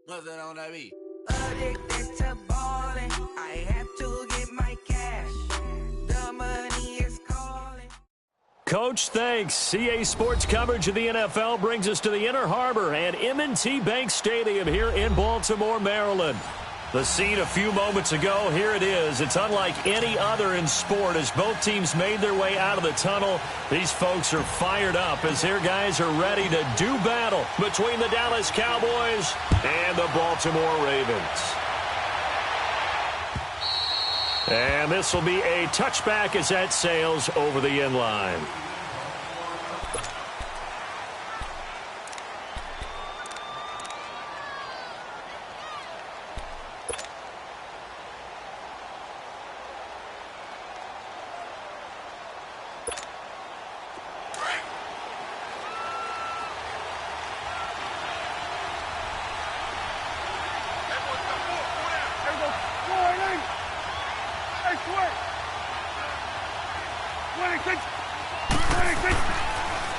What's that on that beat? Addicted to balling, I have to get my cash. The money is calling. Coach, thanks. CA Sports coverage of the NFL brings us to the Inner Harbor and M&T Bank Stadium here in Baltimore, Maryland. The scene a few moments ago, here it is. It's unlike any other in sport as both teams made their way out of the tunnel. These folks are fired up as their guys are ready to do battle between the Dallas Cowboys and the Baltimore Ravens. And this will be a touchback as that sails over the end line.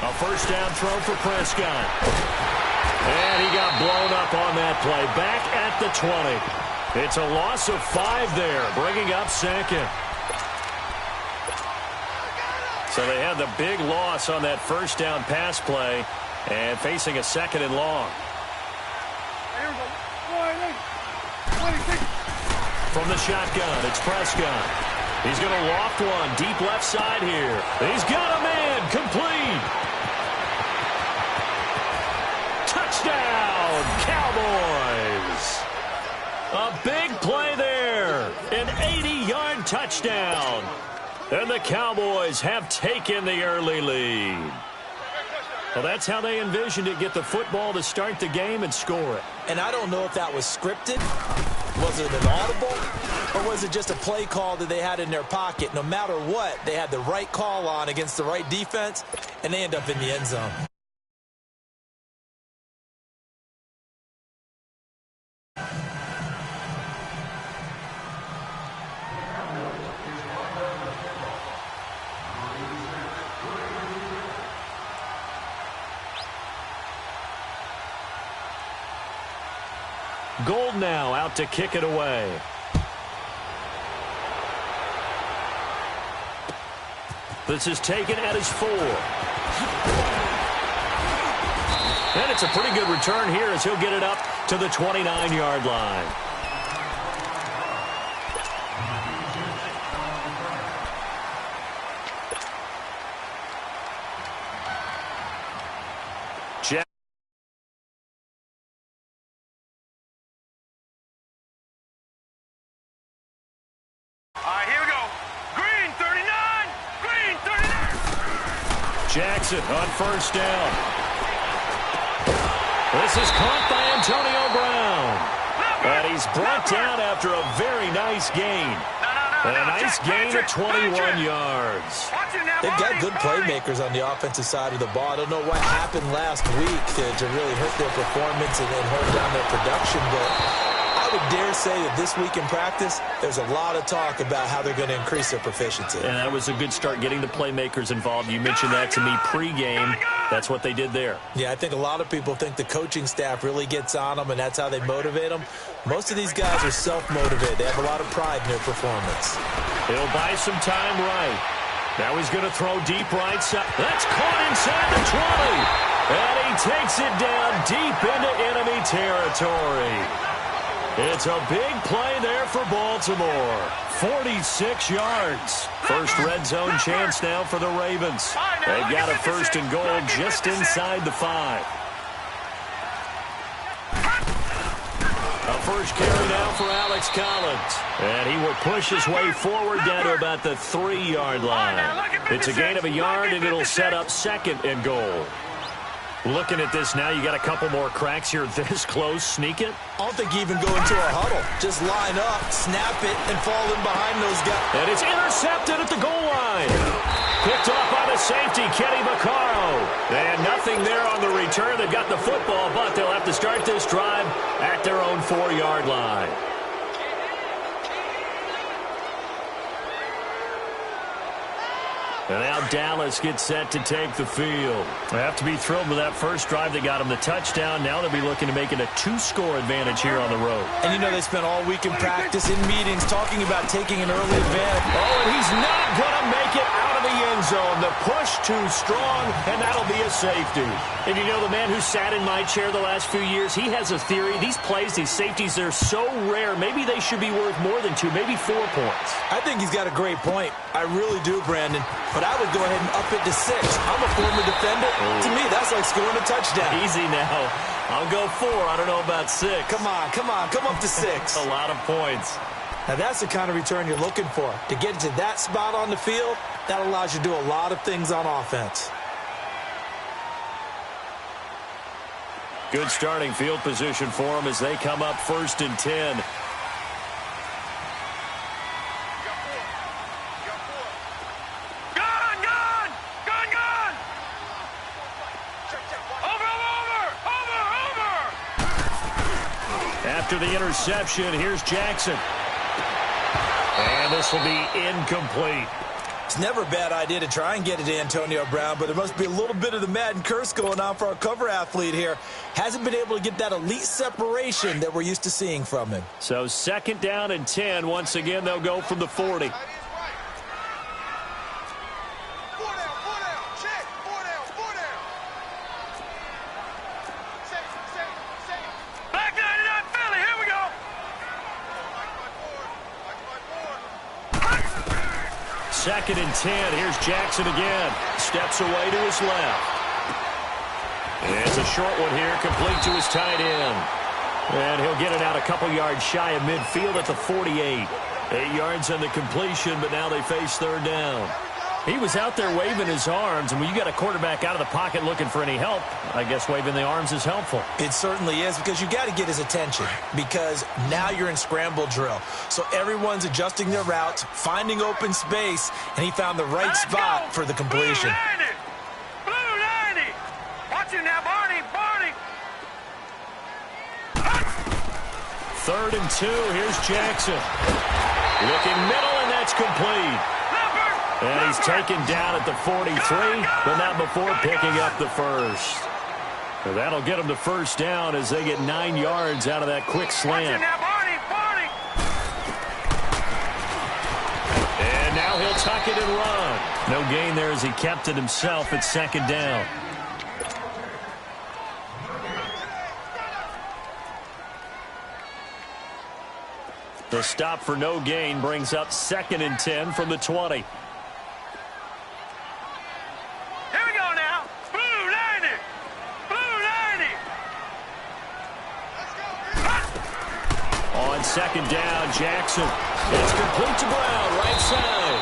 A first down throw for Prescott. And he got blown up on that play. Back at the 20. It's a loss of 5 there, bringing up second. So they had the big loss on that first down pass play and facing a second and long. From the shotgun, it's Prescott. He's going to loft one deep left side here. He's got a man complete. Touchdown, Cowboys. A big play there. An 80-yard touchdown. And the Cowboys have taken the early lead. Well, that's how they envisioned it, get the football to start the game and score it. And I don't know if that was scripted. Was it an audible? Or was it just a play call that they had in their pocket? No matter what, they had the right call on against the right defense, and they end up in the end zone. Gold now out to kick it away. This is taken at his 4. And it's a pretty good return here as he'll get it up to the 29-yard line. Jackson on first down. This is caught by Antonio Brown. And he's brought down after a very nice gain. A nice gain of 21 yards. They've got good playmakers on the offensive side of the ball. I don't know what happened last week to really hurt their performance and hold down their production, but I would dare say that this week in practice, there's a lot of talk about how they're going to increase their proficiency. And that was a good start, getting the playmakers involved. You mentioned that to me pregame. That's what they did there. Yeah, I think a lot of people think the coaching staff really gets on them, and that's how they motivate them. Most of these guys are self-motivated. They have a lot of pride in their performance. He'll buy some time right. Now he's going to throw deep right side. That's caught inside the 20. And he takes it down deep into enemy territory. It's a big play there for Baltimore. 46 yards. First red zone chance now for the Ravens. They've got a first and goal just inside the 5. A first carry now for Alex Collins. And he will push his way forward down to about the 3-yard line. It's a gain of a yard, and it'll set up second and goal. Looking at this now, you got a couple more cracks here this close. Sneak it. I don't think you even go into a huddle. Just line up, snap it, and fall in behind those guys. And it's intercepted at the goal line. Picked off by the safety, Kenny Vaccaro. And nothing there on the return. They've got the football, but they'll have to start this drive at their own 4-yard line. And now Dallas gets set to take the field. They have to be thrilled with that first drive. They got him the touchdown. Now they'll be looking to make it a 2-score advantage here on the road. And you know they spent all week in practice, in meetings, talking about taking an early advantage. Oh, and he's not going to make it out of the end zone. The push too strong, and that'll be a safety. And you know, the man who sat in my chair the last few years, he has a theory. These plays, these safeties, they're so rare. Maybe they should be worth more than 2, maybe 4 points. I think he's got a great point. I really do, Brandon. But I would go ahead and up it to 6. I'm a former defender. To me, that's like scoring a touchdown. Easy now. I'll go 4. I don't know about 6. Come on. Come up to 6. A lot of points. Now, that's the kind of return you're looking for. To get to that spot on the field, that allows you to do a lot of things on offense. Good starting field position for them as they come up 1st and 10. After the interception, here's Jackson. And this will be incomplete. It's never a bad idea to try and get it to Antonio Brown, but there must be a little bit of the Madden curse going on for our cover athlete here. Hasn't been able to get that elite separation that we're used to seeing from him. So 2nd down and 10. Once again, they'll go from the 40. Second and 10. Here's Jackson again. Steps away to his left. It's a short one here, complete to his tight end. And he'll get it out a couple yards shy of midfield at the 48. 8 yards on the completion, but now they face 3rd down. He was out there waving his arms, and when you got a quarterback out of the pocket looking for any help, I guess waving the arms is helpful. It certainly is, because you got to get his attention, because now you're in scramble drill. So everyone's adjusting their routes, finding open space, and he found the right spot for the completion. Blue 90. Watch it now, Barney. 3rd and 2. Here's Jackson. Looking middle, and that's complete. And he's taken down at the 43, but not before picking up the first. So that'll get him the 1st down as they get 9 yards out of that quick slant. And now he'll tuck it and run. No gain there as he kept it himself at 2nd down. The stop for no gain brings up 2nd and 10 from the 20. On 2nd down, Jackson. It's complete to Brown, right side.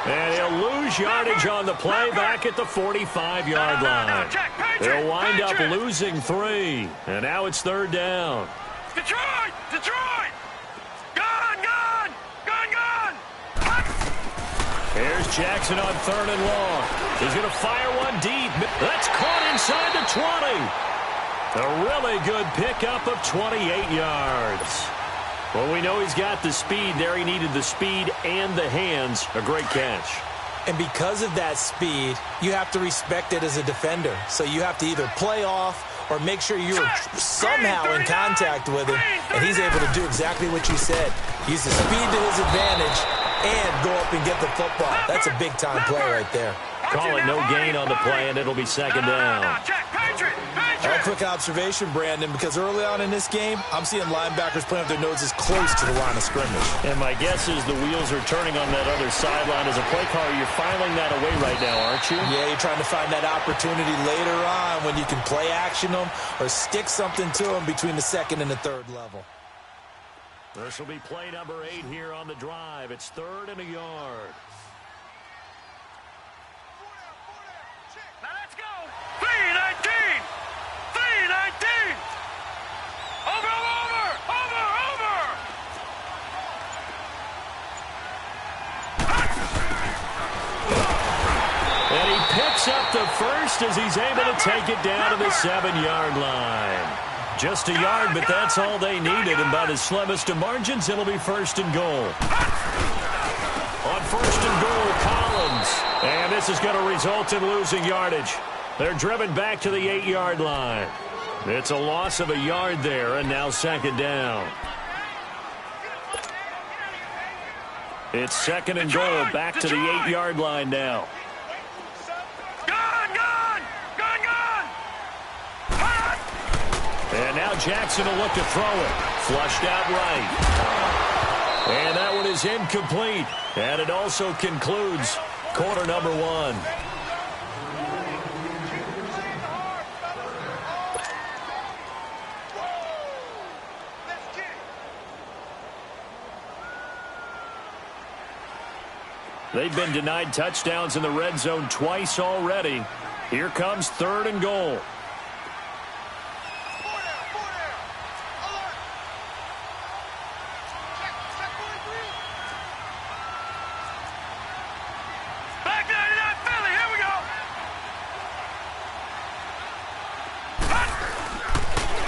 And he'll lose yardage on the play back at the 45-yard line. They'll wind up losing 3. And now it's 3rd down. Detroit! Gone! Here's Jackson on 3rd and long. He's going to fire one deep. That's caught inside the 20. A really good pickup of 28 yards. Well, we know he's got the speed there. He needed the speed and the hands. A great catch. And because of that speed, you have to respect it as a defender. So you have to either play off or make sure you're somehow in contact with him. And he's able to do exactly what you said. Use the speed to his advantage and go up and get the football. That's a big-time play right there. Call it no gain on the play, and it'll be 2nd down. A quick observation, Brandon, because early on in this game, I'm seeing linebackers playing with their noses close to the line of scrimmage. And my guess is the wheels are turning on that other sideline. As a play caller, you're filing that away right now, aren't you? Yeah, you're trying to find that opportunity later on when you can play action them or stick something to them between the 2nd and the 3rd level. This will be play number 8 here on the drive. It's 3rd and a yard. Now let's go. 3-19. Over. And he picks up the first as he's able to take it down to the 7-yard line. Just a yard, but that's all they needed. And by the slimmest of margins, it'll be 1st and goal. On 1st and goal, Collins. And this is going to result in losing yardage. They're driven back to the 8-yard line. It's a loss of a yard there, and now second down. It's second and goal, back to the 8-yard line now. And now Jackson will look to throw it. Flushed out right. And that one is incomplete. And it also concludes quarter number one. They've been denied touchdowns in the red zone twice already. Here comes third and goal.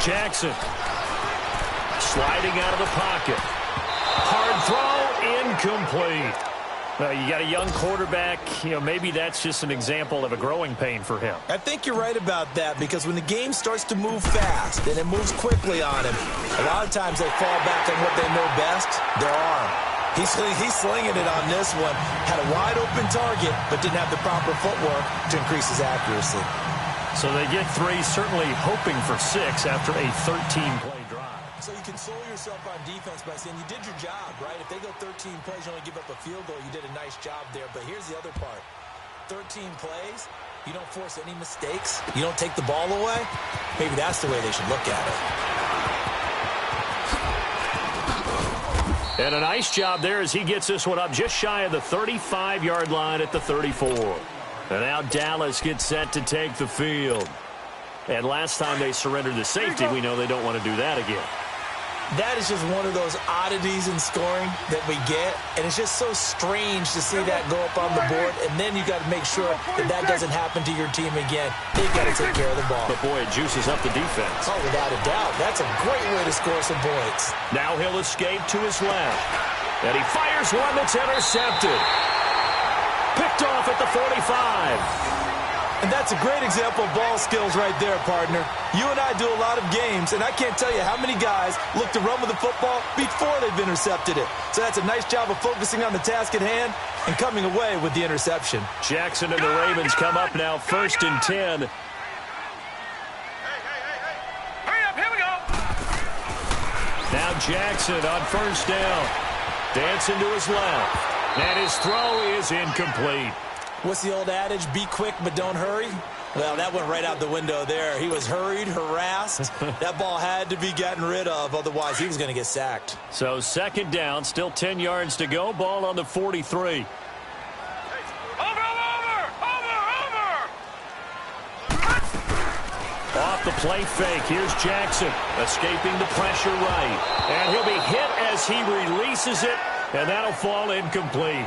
Jackson sliding out of the pocket. Hard throw, incomplete. You got a young quarterback. Maybe that's just an example of a growing pain for him. I think you're right about that, because when the game starts to move fast and it moves quickly on him, a lot of times they fall back on what they know best, their arm. He's slinging it on this one. Had a wide open target, but didn't have the proper footwork to increase his accuracy. So they get 3, certainly hoping for 6 after a 13-play drive. So you console yourself on defense by saying you did your job, right? If they go 13 plays, you only give up a field goal, you did a nice job there. But here's the other part. 13 plays, you don't force any mistakes, you don't take the ball away. Maybe that's the way they should look at it. And a nice job there as he gets this one up just shy of the 35-yard line at the 34. And now Dallas gets set to take the field. And last time they surrendered the safety, we know they don't want to do that again. That is just one of those oddities in scoring that we get. And it's just so strange to see that go up on the board. And then you got to make sure that doesn't happen to your team again. They've got to take care of the ball. But, boy, it juices up the defense. Oh, without a doubt. That's a great way to score some points. Now he'll escape to his left. And he fires one that's intercepted. Picked off at the 45. And that's a great example of ball skills right there, partner. You and I do a lot of games, and I can't tell you how many guys look to run with the football before they've intercepted it. So that's a nice job of focusing on the task at hand and coming away with the interception. Jackson and the Ravens come up now 1st and 10. Hurry up, here we go. Now Jackson on 1st down. Dancing to his left. And his throw is incomplete. What's the old adage? Be quick, but don't hurry. Well, that went right out the window there. He was hurried, harassed. That ball had to be gotten rid of. Otherwise, he was going to get sacked. So second down, still 10 yards to go. Ball on the 43. Off the play fake. Here's Jackson escaping the pressure right. And he'll be hit as he releases it. And that'll fall incomplete.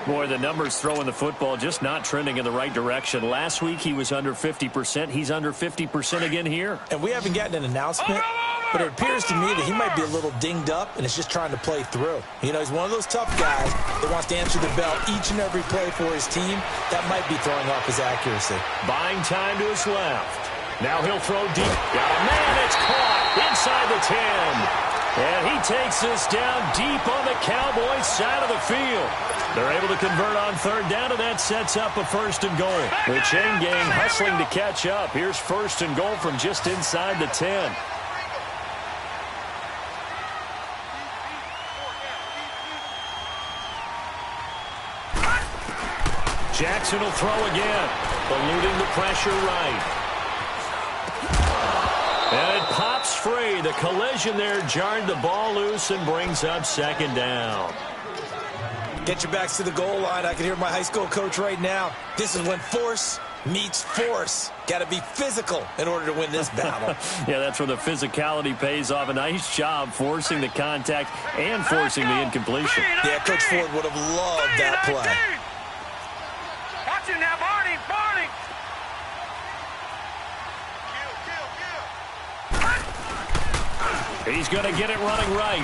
Boy, the numbers throwing the football just not trending in the right direction. Last week he was under 50%. He's under 50% again here. And we haven't gotten an announcement, but it appears to me that he might be a little dinged up and is just trying to play through. He's one of those tough guys that wants to answer the bell each and every play for his team. That might be throwing off his accuracy. Buying time to his left. Now he'll throw deep. Got a man that's caught inside the 10. And he takes this down deep on the Cowboys side of the field. They're able to convert on third down, and that sets up a 1st and goal. The chain gang hustling to catch up. Here's 1st and goal from just inside the 10. Jackson will throw again, eluding the pressure right. And it pops free. The collision there jarred the ball loose and brings up second down. Get your backs to the goal line. I can hear my high school coach right now. This is when force meets force. Got to be physical in order to win this battle. Yeah, that's where the physicality pays off. A nice job forcing the contact and forcing the incompletion. Yeah, Coach Ford would have loved that play. Watch it now, Barney. He's going to get it running right.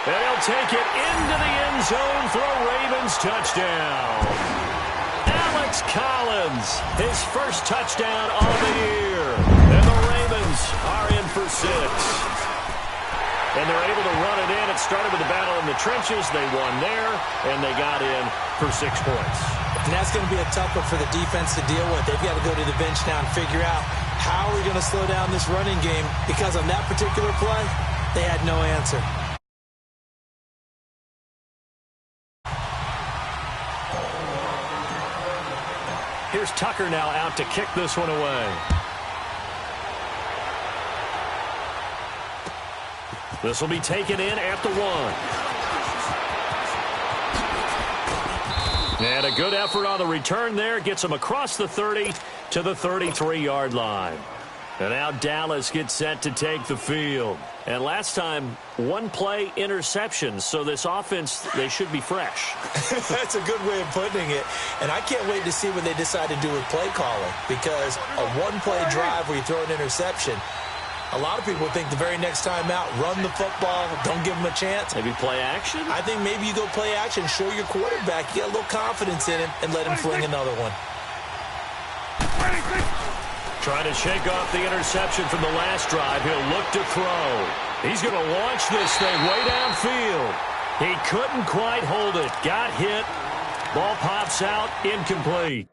And he'll take it into the end zone for a Ravens touchdown. Alex Collins, his first touchdown of the year. And the Ravens are in for 6. And they're able to run it in. It started with a battle in the trenches. They won there, and they got in for 6 points. And that's going to be a tough one for the defense to deal with. They've got to go to the bench now and figure out how are we going to slow down this running game, because on that particular play, they had no answer. Here's Tucker now out to kick this one away. This will be taken in at the 1. And a good effort on the return there. Gets him across the 30 to the 33-yard line. And now Dallas gets set to take the field. And last time, 1-play interception. So this offense, they should be fresh. That's a good way of putting it. And I can't wait to see what they decide to do with play calling. Because a 1-play drive where you throw an interception, a lot of people think the very next time out, run the football, don't give them a chance. Maybe play action? I think maybe you go play action, show your quarterback, you get a little confidence in him, and let him fling another one. Trying to shake off the interception from the last drive. He'll look to throw. He's going to launch this thing way downfield. He couldn't quite hold it. Got hit. Ball pops out. Incomplete.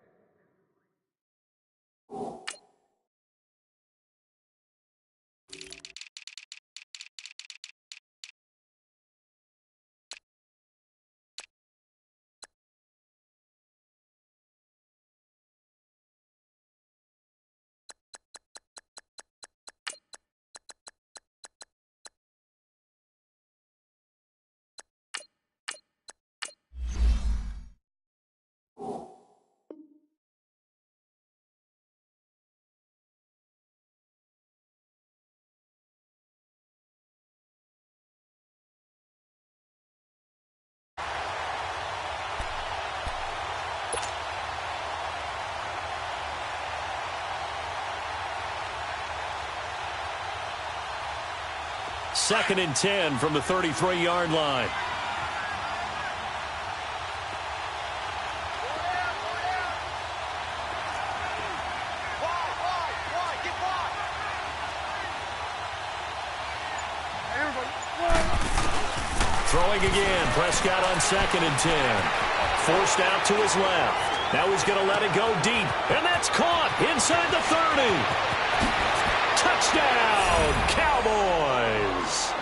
Second and 10 from the 33-yard line. Throwing again. Prescott on second and 10. Forced out to his left. Now he's going to let it go deep. And that's caught inside the 30. Touchdown, Cowboys.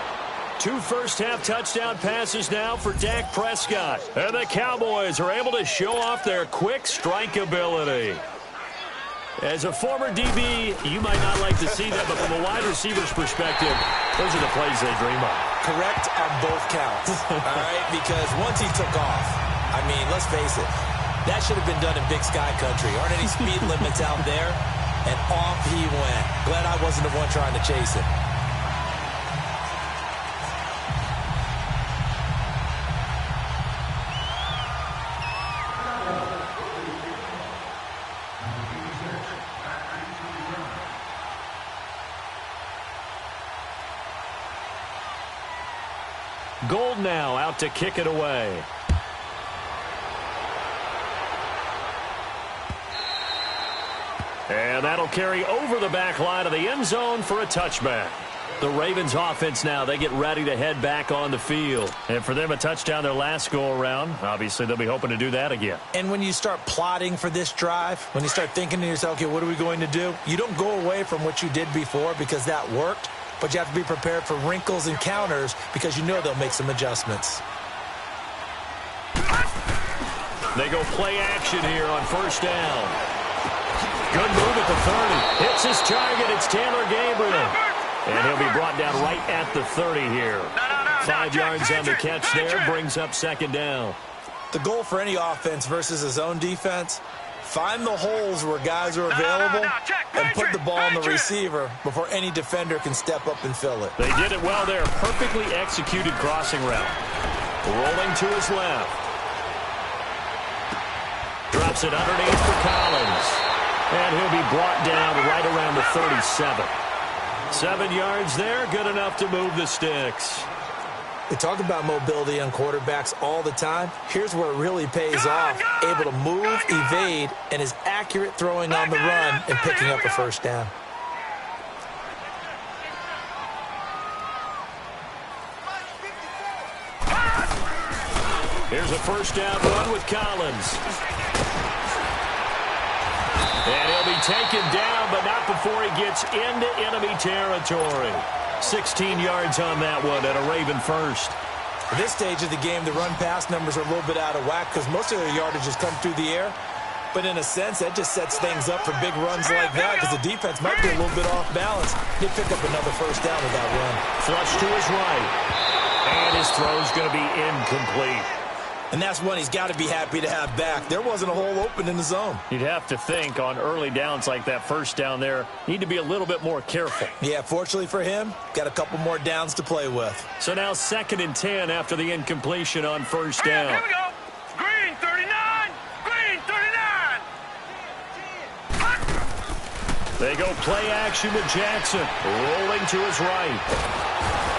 2 first-half touchdown passes now for Dak Prescott. And the Cowboys are able to show off their quick strike ability. As a former DB, you might not like to see that, but from a wide receiver's perspective, those are the plays they dream of. Correct on both counts, all right? Because once he took off, I mean, let's face it, that should have been done in Big Sky Country. Aren't any speed limits out there? And off he went. Glad I wasn't the one trying to chase it. Gold now out to kick it away. And that'll carry over the back line of the end zone for a touchback. The Ravens offense now, they get ready to head back on the field. And for them, a touchdown their last go-around. Obviously, they'll be hoping to do that again. And when you start plotting for this drive, when you start thinking to yourself, okay, what are we going to do? You don't go away from what you did before because that worked. But you have to be prepared for wrinkles and counters because you know they'll make some adjustments. They go play action here on first down. Good move at the 30. Hits his target. It's Taylor Gabriel. And he'll be brought down right at the 30 here. 5 yards on the catch there. Brings up second down. The goal for any offense versus his own defense, find the holes where guys are available and put the ball on the receiver before any defender can step up and fill it. They did it well there. Perfectly executed crossing route. Rolling to his left. Drops it underneath for Collins. And he'll be brought down right around the 37. 7 yards there. Good enough to move the sticks. We talk about mobility on quarterbacks all the time. Here's where it really pays off. Able to move, evade, and is accurate throwing on the run and picking up a first down. Here's a first down run with Collins. And he'll be taken down, but not before he gets into enemy territory. 16 yards on that one and a Raven first. At this stage of the game, the run-pass numbers are a little bit out of whack because most of their yardage has come through the air. But in a sense, that just sets things up for big runs like that because the defense might be a little bit off balance. He'll pick up another first down with that run. Flush to his right. And his throw's going to be incomplete. And that's one he's got to be happy to have back. There wasn't a hole open in the zone. You'd have to think on early downs like that first down there, need to be a little bit more careful. Yeah, fortunately for him, got a couple more downs to play with. So now 2nd and 10 after the incompletion on first down. Here we go. Green 39. Green 39. They go play action with Jackson. Rolling to his right.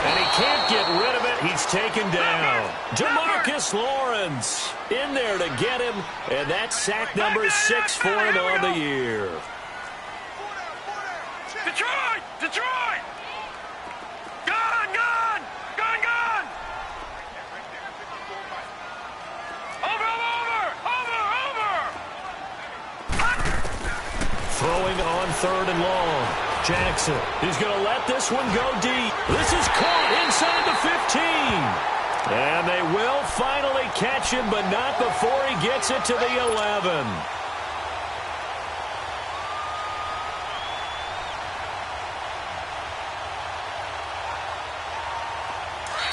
And he can't get rid of it. He's taken down. DeMarcus Lawrence in there to get him. And that's sack number 6 for him on the year. Detroit! Detroit! Gone! Gone! Gone! Gone! Over! Throwing on 3rd and long. Jackson, he's going to let this one go deep. This is caught inside the 15. And they will finally catch him, but not before he gets it to the 11.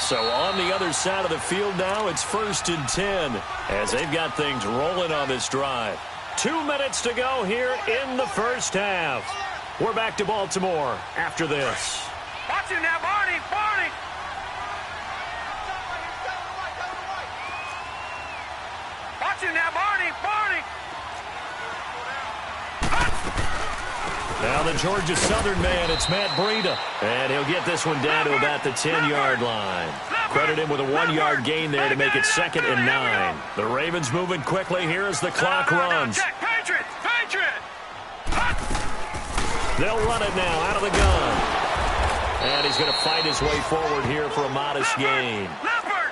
So on the other side of the field now, it's 1st and 10 as they've got things rolling on this drive. 2 minutes to go here in the first half. We're back to Baltimore after this. Watch him now, Barney! Barney! Watch him now, Barney! Barney! Now the Georgia Southern man, it's Matt Breida. And he'll get this one down to about the 10-yard line. Credit him with a 1-yard gain there to make it 2nd and 9. The Ravens moving quickly here as the clock runs. Patriot! Patriot! They'll run it now out of the gun. And he's going to fight his way forward here for a modest gain.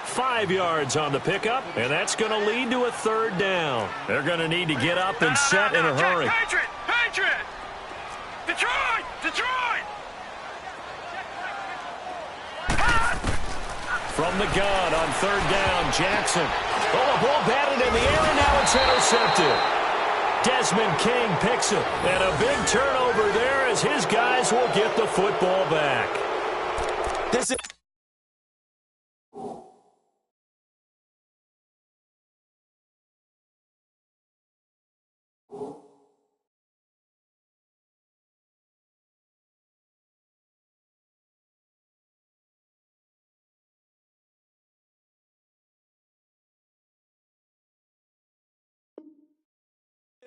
5 yards on the pickup, and that's going to lead to a 3rd down. They're going to need to get up and set in a hurry. Patriot! Patriot! Detroit! Detroit! From the gun on 3rd down, Jackson. Oh, the ball batted in the air, and now it's intercepted. Desmond King picks it, and a big turnover there as his guys will get the football back. This is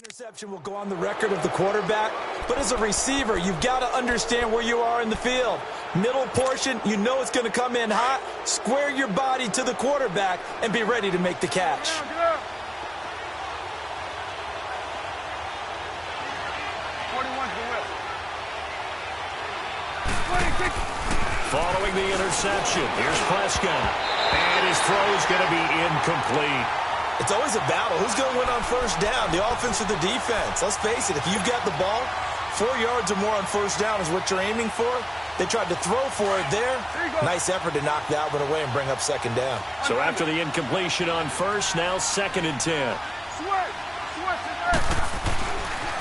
interception will go on the record of the quarterback, but as a receiver, you've got to understand where you are in the field. Middle portion, you know it's going to come in hot. Square your body to the quarterback and be ready to make the catch. Following the interception, here's Prescott. And his throw's going to be incomplete. It's always a battle. Who's going to win on first down, the offense or the defense? Let's face it, if you've got the ball, 4 yards or more on first down is what you're aiming for. They tried to throw for it there. Nice effort to knock that one away and bring up 2nd down. So after the incompletion on first, now 2nd and 10.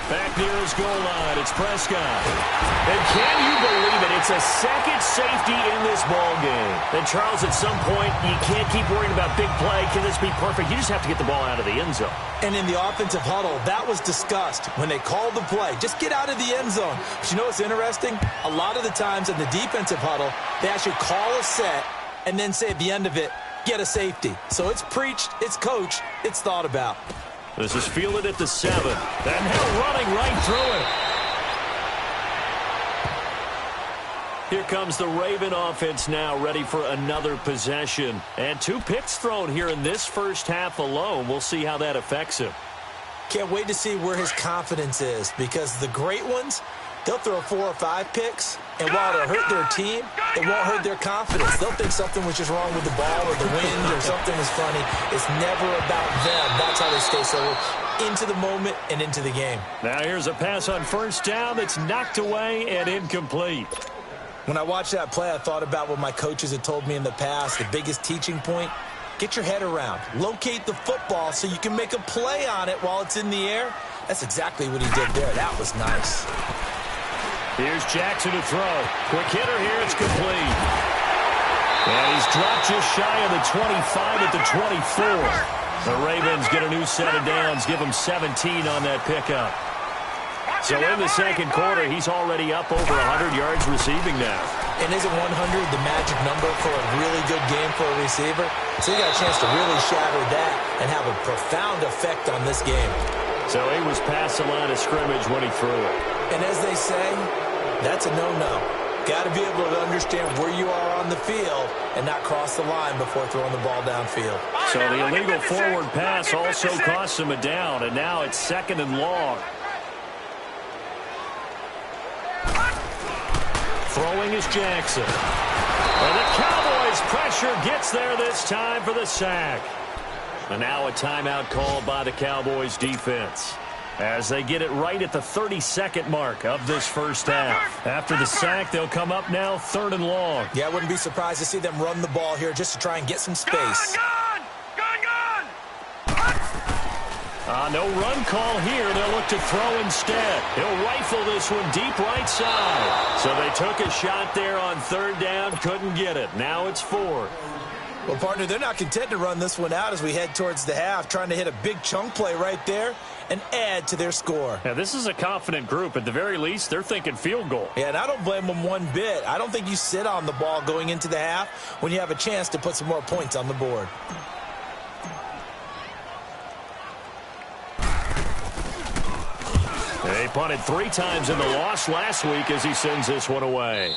Back near his goal line, it's Prescott. And can you believe it? It's a 2nd safety in this ball game. And Charles, at some point, you can't keep worrying about big play. Can this be perfect? You just have to get the ball out of the end zone. And in the offensive huddle, that was discussed when they called the play. Just get out of the end zone. But you know what's interesting? A lot of the times in the defensive huddle, they actually call a set and then say at the end of it, get a safety. So it's preached, it's coached, it's thought about. This is fielded at the 7. And Hill running right through it. Here comes the Raven offense now, ready for another possession. And 2 picks thrown here in this first half alone. We'll see how that affects him. Can't wait to see where his confidence is, because the great ones, they'll throw 4 or 5 picks, and while it'll hurt their team, it won't hurt their confidence. They'll think something was just wrong with the ball or the wind or something was funny. It's never about them. That's how they stay so into the moment and into the game. Now here's a pass on first down that's knocked away and incomplete. When I watched that play, I thought about what my coaches had told me in the past. The biggest teaching point, get your head around. Locate the football so you can make a play on it while it's in the air. That's exactly what he did there. That was nice. Here's Jackson to throw. Quick hitter here. It's complete. And he's dropped just shy of the 25 at the 24. The Ravens get a new set of downs. Give him 17 on that pickup. So in the second quarter, he's already up over 100 yards receiving now. And isn't 100 the magic number for a really good game for a receiver? So you got a chance to really shatter that and have a profound effect on this game. So he was past the line of scrimmage when he threw it. And as they say, that's a no-no. Got to be able to understand where you are on the field and not cross the line before throwing the ball downfield. So the illegal forward pass also costs him a down, and now it's 2nd and long. Throwing is Jackson. And the Cowboys' pressure gets there this time for the sack. And now a timeout called by the Cowboys defense, as they get it right at the 32nd mark of this first half. After the sack, they'll come up now 3rd and long. Yeah, I wouldn't be surprised to see them run the ball here just to try and get some space. No run call here. They'll look to throw instead. He'll rifle this one deep right side. So they took a shot there on 3rd down, couldn't get it. Now it's 4th. Well, partner, they're not content to run this one out as we head towards the half, trying to hit a big chunk play right there and add to their score. Now, this is a confident group. At the very least, they're thinking field goal. Yeah, and I don't blame them one bit. I don't think you sit on the ball going into the half when you have a chance to put some more points on the board. They punted 3 times in the loss last week as he sends this one away.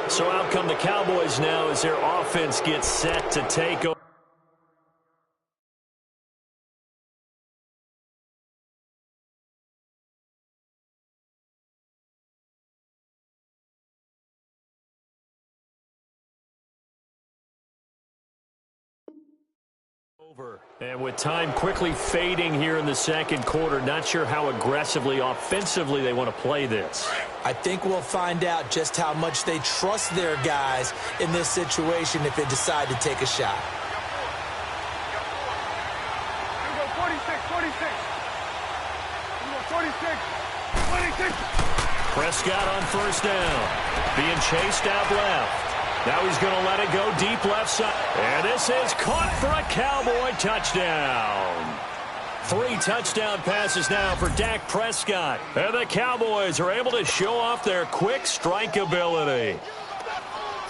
So out come the Cowboys now as their offense gets set to take over. And with time quickly fading here in the second quarter, not sure how aggressively, offensively they want to play this. I think we'll find out just how much they trust their guys in this situation if they decide to take a shot. We go 46, 46. We go 46, 26. Prescott on first down. Being chased out left. Now he's going to let it go deep left side. And this is caught for a Cowboy touchdown. 3 touchdown passes now for Dak Prescott. And the Cowboys are able to show off their quick strike ability.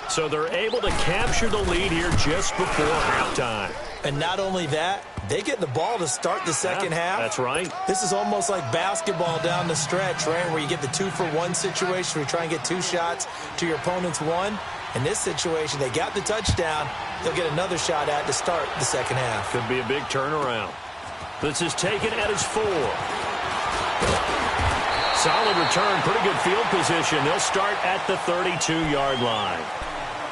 So they're able to capture the lead here just before halftime. And not only that, they get the ball to start the second half. That's right. This is almost like basketball down the stretch, right, where you get the 2-for-1 situation where you try and get 2 shots to your opponent's 1. In this situation, they got the touchdown. They'll get another shot at to start the second half. Could be a big turnaround. This is taken at his 4. Solid return, pretty good field position. They'll start at the 32-yard line.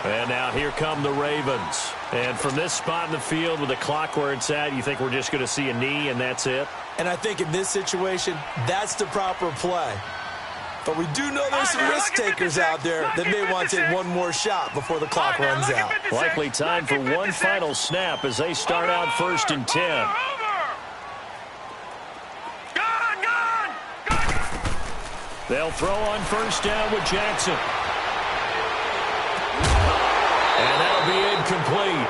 And now here come the Ravens. And from this spot in the field with the clock where it's at, you think we're just going to see a knee and that's it? And I think in this situation, that's the proper play. But we do know there's some risk takers out there that may want to take one more shot before the clock runs out. Likely time for one final snap as they start out 1st and 10. They'll throw on first down with Jackson. And that'll be incomplete.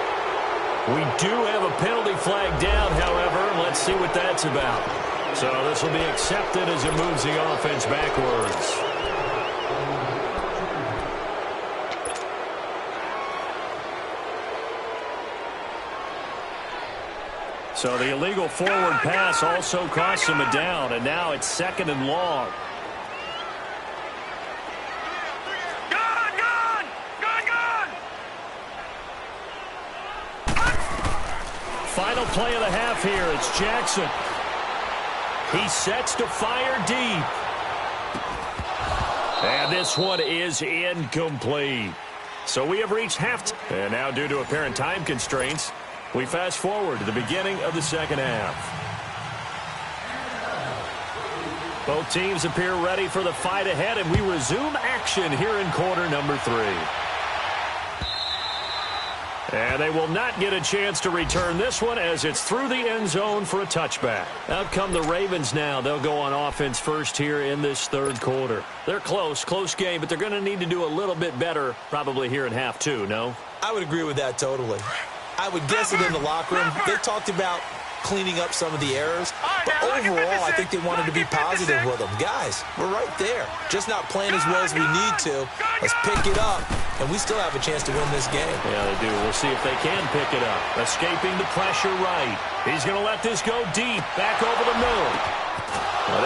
We do have a penalty flag down, however. Let's see what that's about. So this will be accepted as it moves the offense backwards. So the illegal forward pass also costs him a down, and now it's 2nd and long. play of the half here. It's Jackson. He sets to fire deep. And this one is incomplete. So we have reached halftime. And now, due to apparent time constraints, we fast forward to the beginning of the second half. Both teams appear ready for the fight ahead, and we resume action here in quarter number 3. And they will not get a chance to return this one as it's through the end zone for a touchback. Out come the Ravens now. They'll go on offense first here in this third quarter. They're close game, but they're going to need to do a little bit better probably here in half 2, no? I would agree with that totally. I would guess it in the locker room. They talked about cleaning up some of the errors, but overall, I think they wanted to be positive with them. Guys, we're right there. Just not playing as well as we need to. Let's pick it up, and we still have a chance to win this game. Yeah, they do. We'll see if they can pick it up. Escaping the pressure right. He's going to let this go deep, back over the middle.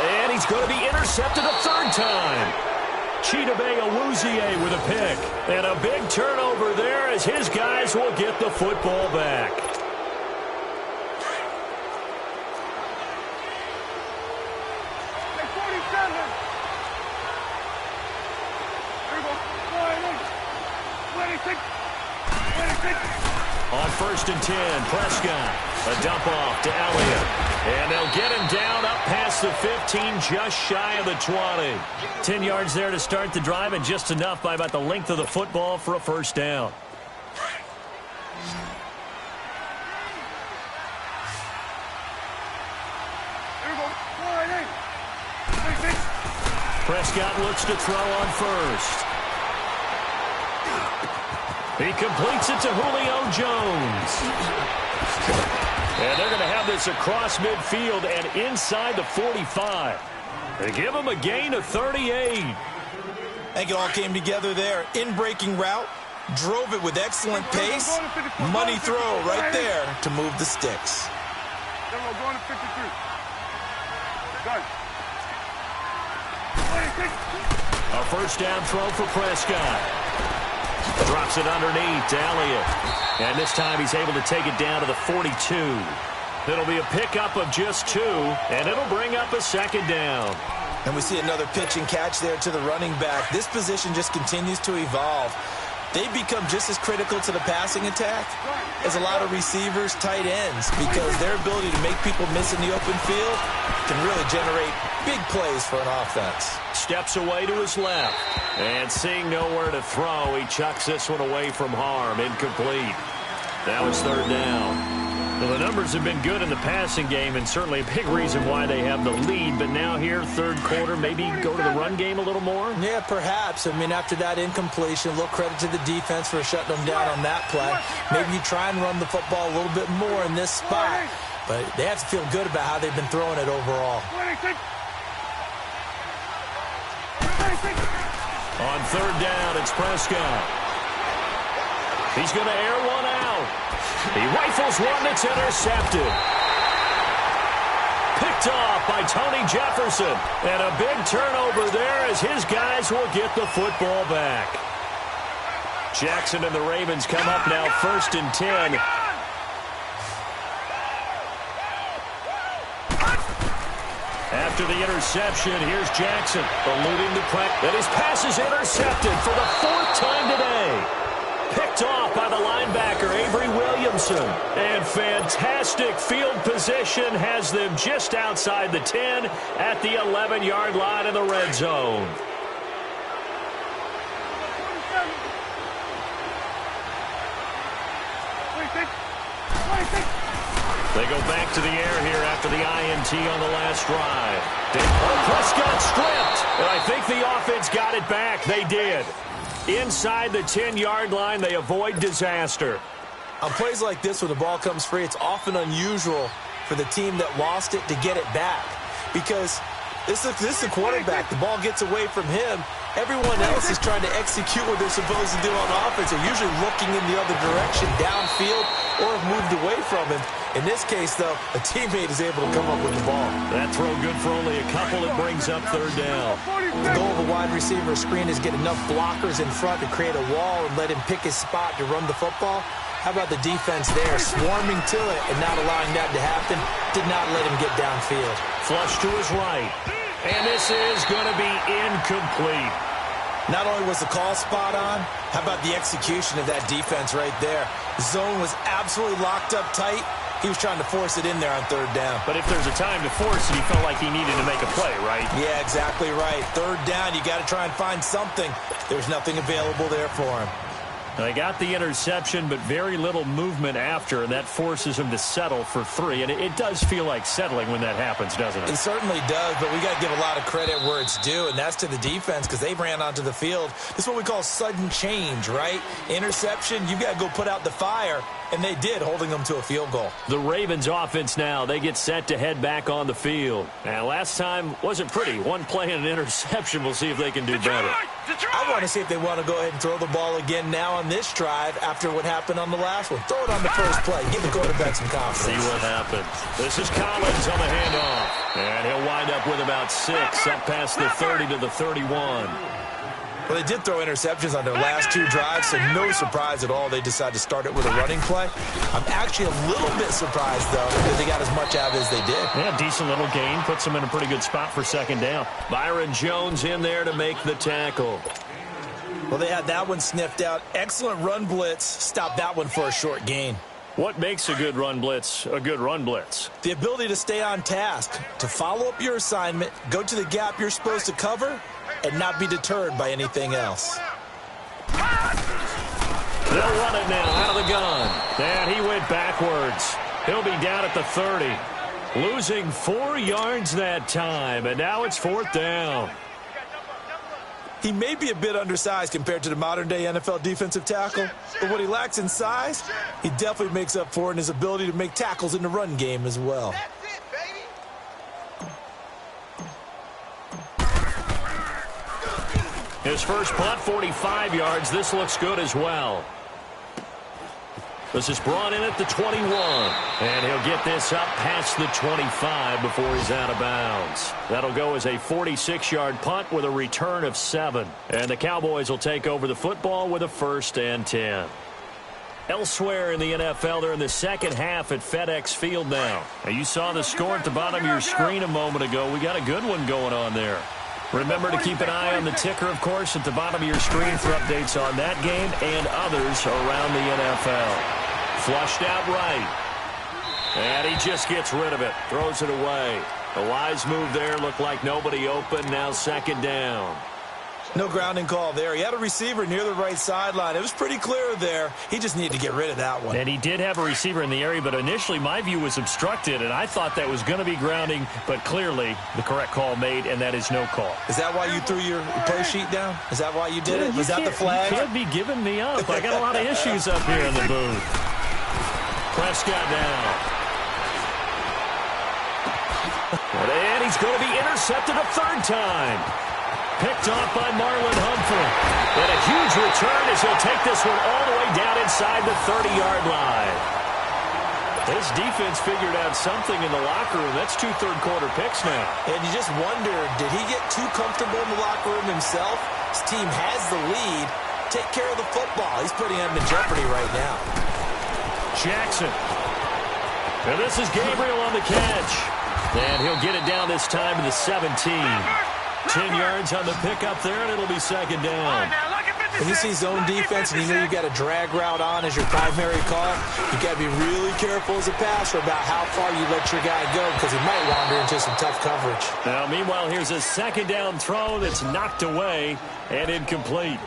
And he's going to be intercepted a third time. Chidobe Awuzie with a pick. And a big turnover there as his guys will get the football back. On 1st and 10, Prescott. A dump off to Elliott. And they'll get him down up past the 15, just shy of the 20. 10 yards there to start the drive, and just enough by about the length of the football for a first down. Prescott looks to throw on first. He completes it to Julio Jones. And they're going to have this across midfield and inside the 45. They give him a gain of 38. I think it all came together there. In-breaking route, drove it with excellent pace. Money throw right there to move the sticks. Going to 53. Done. A first down throw for Prescott. Drops it underneath to Elliott. And this time he's able to take it down to the 42. It'll be a pickup of just 2, and it'll bring up a second down. And we see another pitch and catch there to the running back. This position just continues to evolve. They become just as critical to the passing attack as a lot of receivers, tight ends, because their ability to make people miss in the open field can really generate big plays for an offense. Steps away to his left. And seeing nowhere to throw, he chucks this one away from harm. Incomplete. That was third down. Well, the numbers have been good in the passing game, and certainly a big reason why they have the lead. But now here, third quarter, maybe go to the run game a little more? Yeah, perhaps. I mean, after that incompletion, a little credit to the defense for shutting them down on that play. Maybe you try and run the football a little bit more in this spot. But they have to feel good about how they've been throwing it overall. On third down, it's Prescott. He's going to air one out. He rifles one that's intercepted. Picked off by Tony Jefferson. And a big turnover there as his guys will get the football back. Jackson and the Ravens come up now 1st and 10. After the interception, here's Jackson eluding the pressure. And his pass is intercepted for the 4th time today. Picked off by the linebacker, Avery Williamson. And fantastic field position has them just outside the 10 at the 11-yard line in the red zone. They go back to the air here after the INT on the last drive. Prescott stripped. And I think the offense got it back. They did. Inside the 10-yard line, they avoid disaster. On plays like this where the ball comes free, it's often unusual for the team that lost it to get it back. Because this is the quarterback. The ball gets away from him. Everyone else is trying to execute what they're supposed to do on offense. They're usually looking in the other direction, downfield, or have moved away from him. In this case, though, a teammate is able to come up with the ball. That throw good for only a couple. It brings up third down. The goal of a wide receiver screen is get enough blockers in front to create a wall and let him pick his spot to run the football. How about the defense there, swarming to it and not allowing that to happen? Did not let him get downfield. Flush to his right. And this is going to be incomplete. Not only was the call spot on, how about the execution of that defense right there? The zone was absolutely locked up tight. He was trying to force it in there on third down. But if there's a time to force it, he felt like he needed to make a play, right? Yeah, exactly right. Third down, you got to try and find something. There's nothing available there for him. They got the interception, but very little movement after, and that forces him to settle for 3. And it does feel like settling when that happens, doesn't it? It certainly does, but we got to give a lot of credit where it's due, and that's to the defense because they ran onto the field. This is what we call sudden change, right? Interception, you've got to go put out the fire, and they did, holding them to a field goal. The Ravens offense now, they get set to head back on the field. And last time wasn't pretty. One play and an interception. We'll see if they can do better. I want to see if they want to go ahead and throw the ball again now on this drive after what happened on the last one. Throw it on the first play. Give the quarterback some confidence. See what happens. This is Collins on the handoff. And he'll wind up with about 6 up past the 30 to the 31. Well, they did throw interceptions on their last 2 drives, so no surprise at all they decided to start it with a running play. I'm actually a little bit surprised, though, that they got as much out of it as they did. Yeah, decent little gain. Puts them in a pretty good spot for second down. Byron Jones in there to make the tackle. Well, they had that one sniffed out. Excellent run blitz. Stopped that one for a short gain. What makes a good run blitz a good run blitz? The ability to stay on task, to follow up your assignment, go to the gap you're supposed to cover, and not be deterred by anything else. They'll run it now out of the gun. And he went backwards. He'll be down at the 30. Losing 4 yards that time, and now it's 4th down. He may be a bit undersized compared to the modern-day NFL defensive tackle, but what he lacks in size, he definitely makes up for in his ability to make tackles in the run game as well. His first punt, 45 yards. This looks good as well. This is brought in at the 21. And he'll get this up past the 25 before he's out of bounds. That'll go as a 46-yard punt with a return of 7. And the Cowboys will take over the football with a 1st and 10. Elsewhere in the NFL, they're in the second half at FedEx Field now. And you saw the score at the bottom of your screen a moment ago. We got a good one going on there. Remember to keep an eye on the ticker, of course, at the bottom of your screen for updates on that game and others around the NFL. Flushed out right. And he just gets rid of it. Throws it away. A wise move there. Looked like nobody open. Now second down. No grounding call there. He had a receiver near the right sideline. It was pretty clear there. He just needed to get rid of that one. And he did have a receiver in the area, but initially my view was obstructed, and I thought that was going to be grounding, but clearly the correct call made, and that is no call. Is that why you threw your play sheet down? Is that why you did it? Was that the flag? You can't be giving me up. I got a lot of issues up here in the booth. Prescott down. And he's going to be intercepted a 3rd time. Picked off by Marlon Humphrey. And a huge return as he'll take this one all the way down inside the 30-yard line. This defense figured out something in the locker room. That's 2 third-quarter picks now. And you just wonder, did he get too comfortable in the locker room himself? His team has the lead. Take care of the football. He's putting him in jeopardy right now. Jackson. And this is Gabriel on the catch. And he'll get it down this time to the 17. 10 yards on the pickup there, and it'll be second down. When you see zone defense and you know you've got a drag route on as your primary call, you've got to be really careful as a passer about how far you let your guy go because he might wander into some tough coverage. Now, meanwhile, here's a second down throw that's knocked away and incomplete.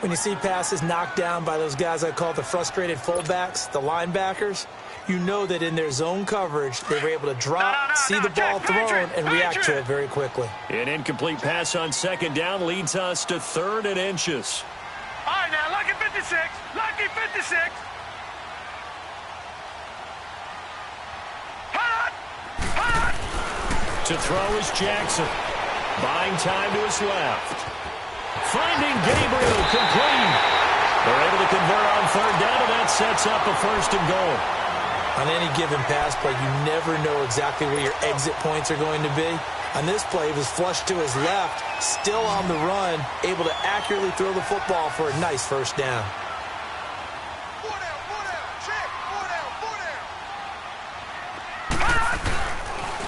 When you see passes knocked down by those guys I call the frustrated fullbacks, the linebackers, you know that in their zone coverage, they were able to drop, see the ball thrown, and react to it very quickly. An incomplete pass on second down leads us to 3rd and inches. All right, now, lucky 56. Lucky 56. Hot! Hot! To throw is Jackson. Buying time to his left. Finding Gabriel, complete. They're able to convert on 3rd down, and that sets up a 1st and goal. On any given pass play, you never know exactly where your exit points are going to be. On this play, he was flushed to his left, still on the run, able to accurately throw the football for a nice 1st down.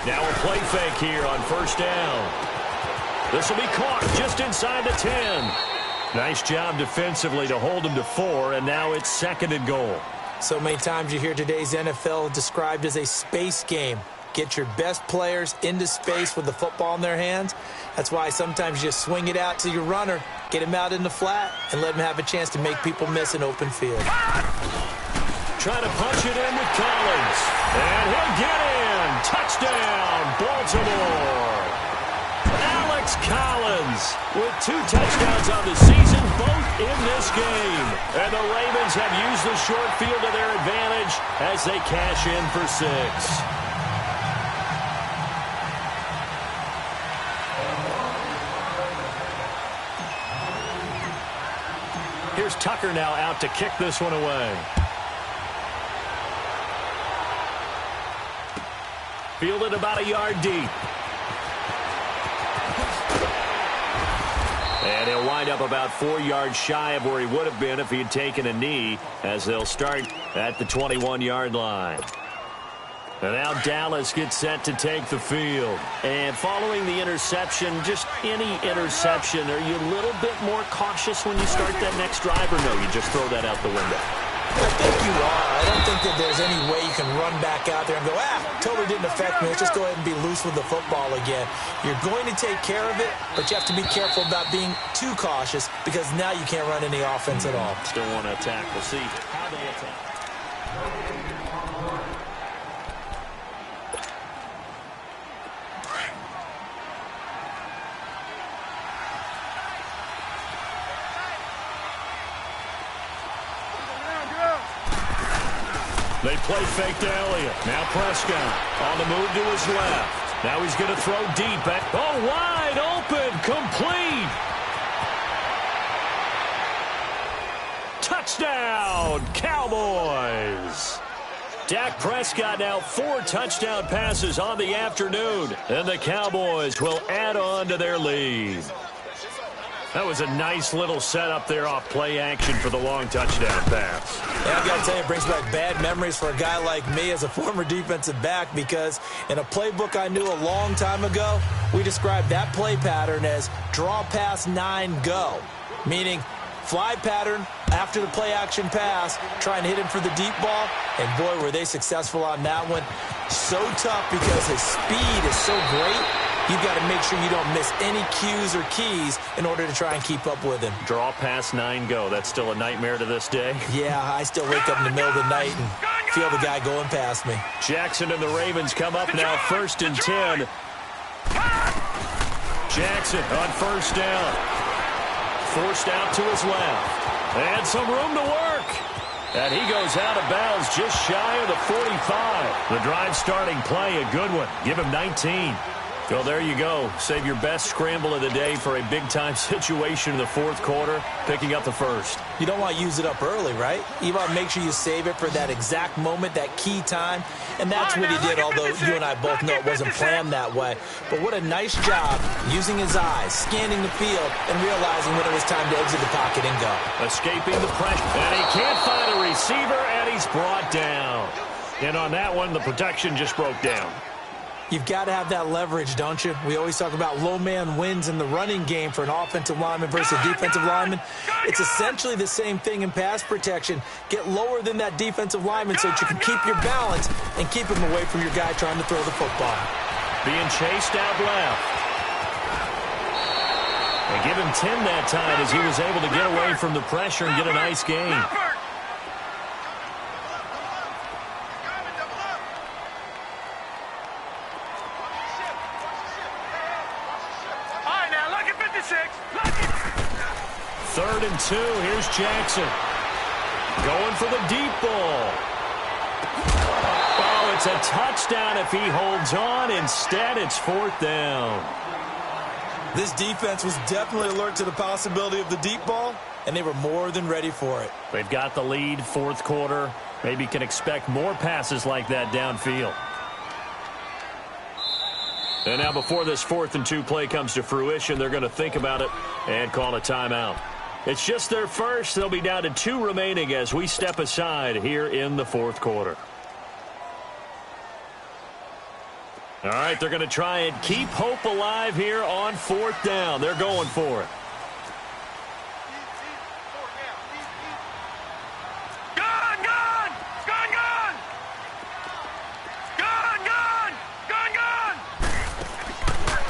Now a play fake here on first down. This will be caught just inside the 10. Nice job defensively to hold him to 4, and now it's 2nd and goal. So many times you hear today's NFL described as a space game. Get your best players into space with the football in their hands. That's why sometimes you just swing it out to your runner, get him out in the flat, and let him have a chance to make people miss an open field. Trying to punch it in with Collins. And he'll get in. Touchdown, Baltimore. Alex Collins with 2 touchdowns on the season, both in this game. And the Ravens have used the short field to their advantage as they cash in for 6. Here's Tucker now out to kick this one away. Fielded about a yard deep. And he'll wind up about 4 yards shy of where he would have been if he had taken a knee, as they'll start at the 21-yard line. And now Dallas gets set to take the field. And following the interception, just any interception, are you a little bit more cautious when you start that next drive, or no, you just throw that out the window? I think you are. I don't think that there's any way you can run back out there and go, totally didn't affect me. Let's just go ahead and be loose with the football again. You're going to take care of it, but you have to be careful about being too cautious because now you can't run any offense at all. Still want to attack. We'll see how they attack. They play fake to Elliott. Now Prescott on the move to his left. Now he's going to throw deep. Wide open. Complete. Touchdown, Cowboys. Dak Prescott now 4 touchdown passes on the afternoon. And the Cowboys will add on to their lead. That was a nice little setup there off play action for the long touchdown pass. Yeah, I got to tell you, it brings back bad memories for a guy like me as a former defensive back because in a playbook I knew a long time ago, we described that play pattern as draw pass 9 go, meaning fly pattern after the play action pass, try and hit him for the deep ball, and boy, were they successful on that one. So tough because his speed is so great. You've got to make sure you don't miss any cues or keys in order to try and keep up with him. Draw pass 9 go. That's still a nightmare to this day. Yeah, I still wake up in the middle of the night and feel the guy going past me. Jackson and the Ravens come up now 1st and 10. Jackson on first down. Forced out to his left. And some room to work. And he goes out of bounds just shy of the 45. The drive starting play, a good one. Give him 19. Well, there you go. Save your best scramble of the day for a big-time situation in the 4th quarter, picking up the 1st. You don't want to use it up early, right? You want to make sure you save it for that exact moment, that key time. And that's what he did, although you and I both know it wasn't planned that way. But what a nice job using his eyes, scanning the field, and realizing when it was time to exit the pocket and go. Escaping the pressure. And he can't find a receiver, and he's brought down. And on that one, the protection just broke down. You've got to have that leverage, don't you? We always talk about low man wins in the running game for an offensive lineman versus defensive lineman. It's essentially the same thing in pass protection. Get lower than that defensive lineman so that you can keep your balance and keep him away from your guy trying to throw the football. Being chased out left. They give him 10 that time as he was able to get away from the pressure and get a nice gain. Third and 2. Here's Jackson. Going for the deep ball. Oh, it's a touchdown if he holds on. Instead, it's 4th down. This defense was definitely alert to the possibility of the deep ball, and they were more than ready for it. They've got the lead, 4th quarter. Maybe can expect more passes like that downfield. And now before this 4th and 2 play comes to fruition, they're going to think about it and call a timeout. It's just their first. They'll be down to 2 remaining as we step aside here in the 4th quarter. All right, they're going to try and keep hope alive here on 4th down. They're going for it.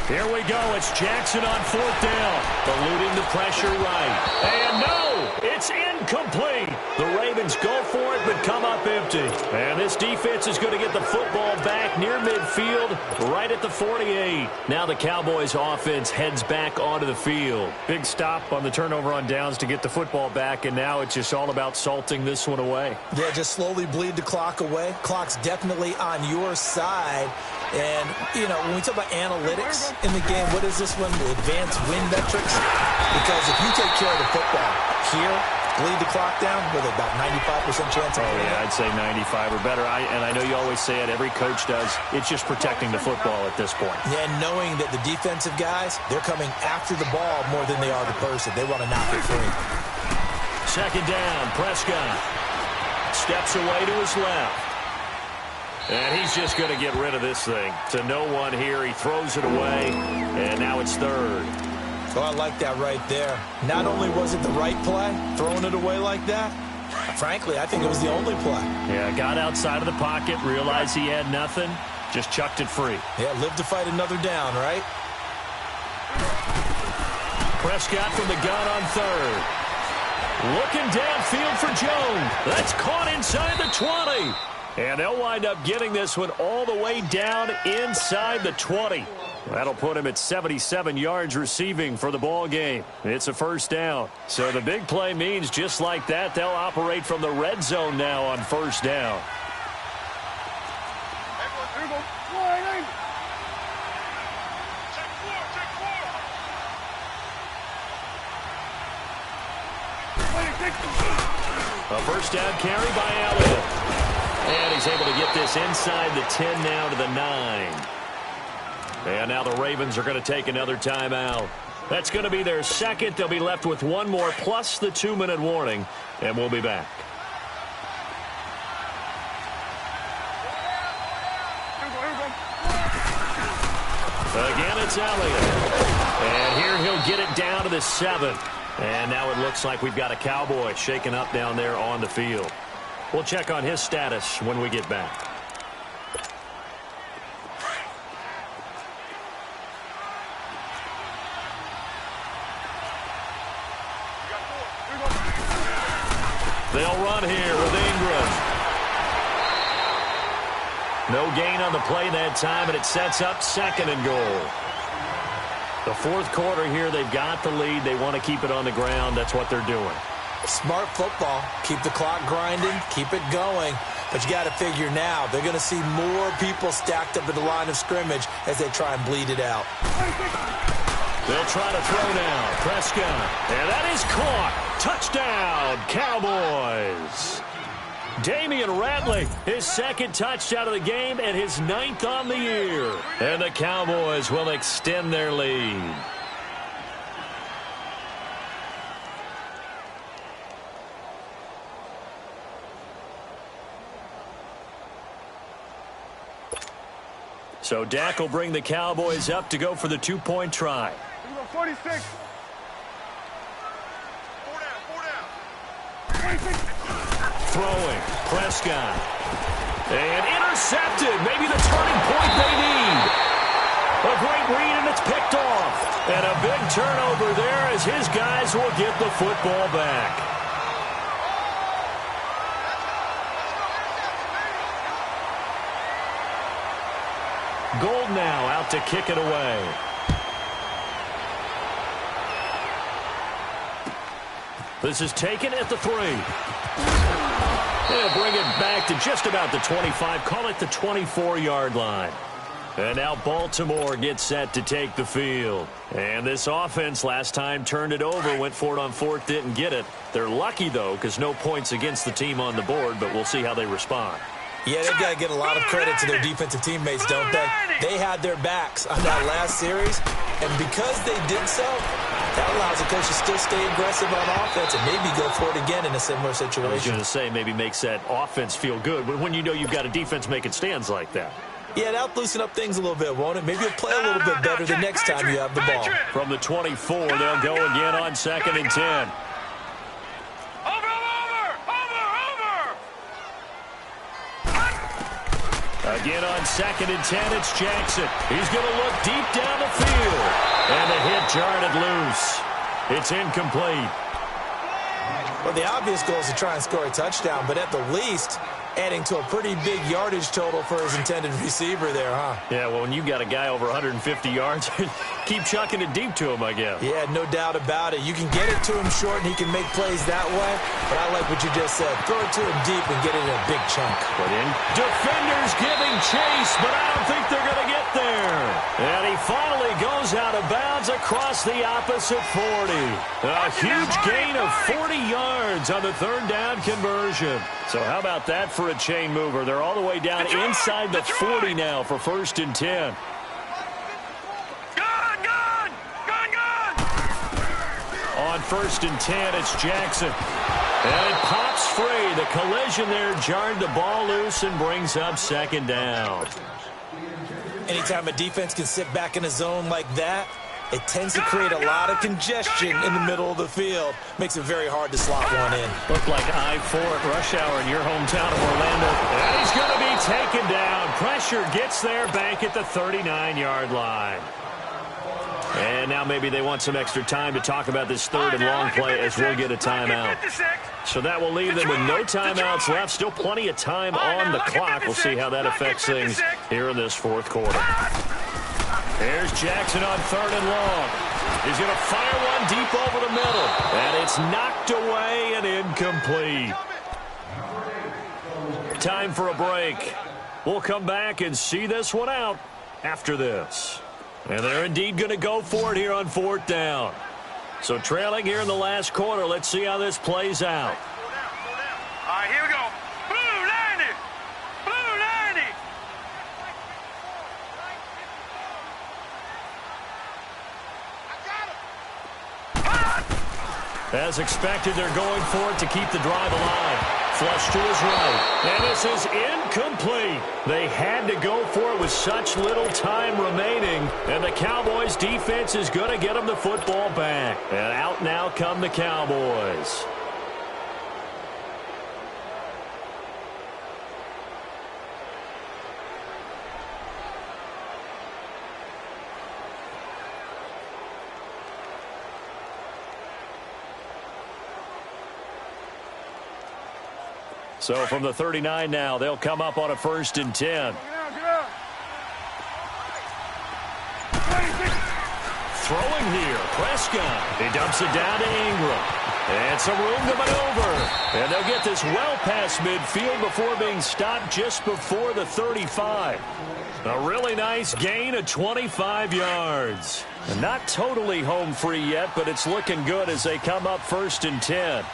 Here we go. It's Jackson on 4th down. Eluding the pressure right. And no, it's incomplete. The Ravens go for it, but come up empty. And this defense is going to get the football back near midfield, right at the 48. Now the Cowboys offense heads back onto the field. Big stop on the turnover on downs to get the football back, and now it's just all about salting this one away. Yeah, just slowly bleed the clock away. Clock's definitely on your side. And, you know, when we talk about analytics in the game, what is this one? The advanced win metrics? Because if you take care of the football here, bleed the clock down, with about 95% chance of winning. Yeah, I'd say 95 or better. And I know you always say it, every coach does. It's just protecting the football at this point. Yeah, and knowing that the defensive guys, they're coming after the ball more than they are the person. They want to knock it free. 2nd down, Prescott steps away to his left. And he's just going to get rid of this thing. To no one here. He throws it away, and now it's 3rd. So I like that right there. Not only was it the right play, throwing it away like that, frankly, I think it was the only play. Yeah, got outside of the pocket, realized he had nothing, just chucked it free. Yeah, live to fight another down, right? Prescott from the gun on 3rd. Looking downfield for Jones. That's caught inside the 20. And they'll wind up getting this one all the way down inside the 20. That'll put him at 77 yards receiving for the ball game. It's a 1st down. So the big play means just like that, they'll operate from the red zone now on 1st down. A 1st down carry by Allen. And he's able to get this inside the 10 now to the 9. And now the Ravens are going to take another timeout. That's going to be their 2nd. They'll be left with one more plus the 2-minute warning. And we'll be back. Again, it's Elliott. And here he'll get it down to the 7. And now it looks like we've got a Cowboy shaken up down there on the field. We'll check on his status when we get back. They'll run here with Ingram. No gain on the play that time, and it sets up 2nd and goal. The 4th quarter here, they've got the lead. They want to keep it on the ground. That's what they're doing. Smart football. Keep the clock grinding. Keep it going. But you got to figure now, they're going to see more people stacked up at the line of scrimmage as they try and bleed it out. They'll try to throw now. Prescott. And that is caught. Touchdown, Cowboys. Damian Ratley, his 2nd touchdown of the game and his 9th on the year. And the Cowboys will extend their lead. So Dak will bring the Cowboys up to go for the 2-point try. 46. 4 down. Throwing, Prescott. And intercepted. Maybe the turning point they need. A great read, and it's picked off. And a big turnover there as his guys will get the football back. Gold now out to kick it away. This is taken at the 3. They'll bring it back to just about the 25. Call it the 24-yard line. And now Baltimore gets set to take the field. And this offense last time turned it over, went for it on 4th, didn't get it. They're lucky, though, because no points against the team on the board, but we'll see how they respond. Yeah, they've got to get a lot of credit to their defensive teammates, don't they? They had their backs on that last series, and because they did so, that allows the coach to still stay aggressive on offense and maybe go for it again in a similar situation. I was going to say maybe makes that offense feel good, but when you know you've got a defense making stands like that. Yeah, that'll loosen up things a little bit, won't it? Maybe you'll play a little bit better the next time you have the ball. From the 24, they'll go again on 2nd and 10. Again on 2nd and 10, it's Jackson. He's going to look deep down the field. And the hit jarred it loose. It's incomplete. Well, the obvious goal is to try and score a touchdown, but at the least, adding to a pretty big yardage total for his intended receiver there, huh? Yeah, well, when you've got a guy over 150 yards, keep chucking it deep to him, I guess. Yeah, no doubt about it. You can get it to him short, and he can make plays that way, but I like what you just said. Throw it to him deep and get it in a big chunk. Put in. Defenders giving chase, but I don't think they're going to get there. And he finally goes out of bounds across the opposite 40. A huge gain of 40 yards on the 3rd down conversion. So how about that for a chain mover? They're all the way down inside the 40 now for 1st and 10. On 1st and 10, it's Jackson. And it pops free. The collision there jarred the ball loose and brings up 2nd down. Anytime a defense can sit back in a zone like that, it tends to create a lot of congestion in the middle of the field. Makes it very hard to slot one in. Looked like I-4 at rush hour in your hometown of Orlando. And he's going to be taken down. Pressure gets there back at the 39-yard line. And now maybe they want some extra time to talk about this 3rd and long play as we'll get a timeout. So that will leave them with no timeouts left. Still plenty of time on the clock. We'll see how that affects things here in this 4th quarter. Here's Jackson on 3rd and long. He's going to fire one deep over the middle. And it's knocked away and incomplete. Time for a break. We'll come back and see this one out after this. And they're indeed going to go for it here on 4th down. So trailing here in the last quarter. Let's see how this plays out. All right, here we go. Blue 90. Blue 90. As expected, they're going for it to keep the drive alive. Flush to his right. And this is incomplete. They had to go for it with such little time remaining. And the Cowboys' defense is going to get them the football back. And out now come the Cowboys. So from the 39 now, they'll come up on a 1st and 10. Throwing here, Prescott. He dumps it down to Ingram. And some room to maneuver. And they'll get this well past midfield before being stopped just before the 35. A really nice gain of 25 yards. And not totally home free yet, but it's looking good as they come up 1st and 10.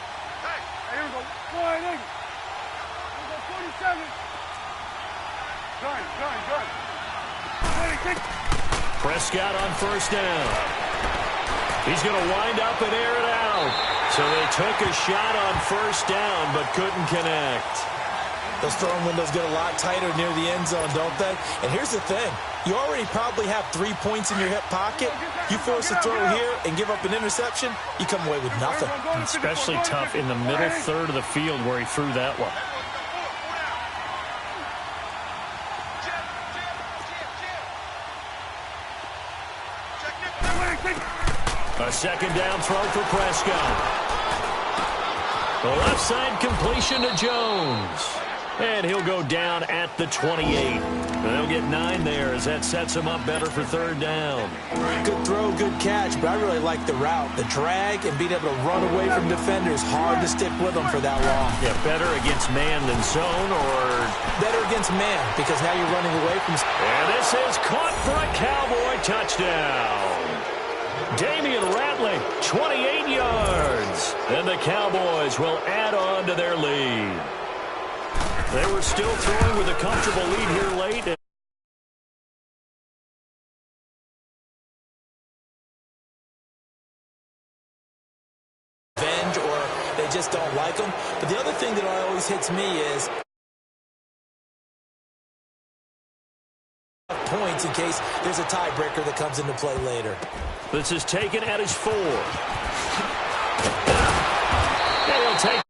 Prescott on 1st down. He's going to wind up and air it out. So they took a shot on 1st down but couldn't connect. Those throwing windows get a lot tighter near the end zone, don't they? And here's the thing. You already probably have 3 points in your hip pocket. You force a throw here and give up an interception, you come away with nothing. Especially tough in the middle 3rd of the field where he threw that one. A 2nd down throw for Prescott. The left side completion to Jones. And he'll go down at the 28. They'll get 9 there as that sets him up better for 3rd down. Good throw, good catch, but I really like the route. The drag and being able to run away from defenders. Hard to stick with them for that long. Yeah, better against man than zone, or better against man because now you're running away from... And this is caught for a Cowboy touchdown. Damian Ratley, 28 yards. And the Cowboys will add on to their lead. They were still throwing with a comfortable lead here late. Revenge, or they just don't like them. But the other thing that always hits me is points in case there's a tiebreaker that comes into play later. This is taken at his 4. And he'll take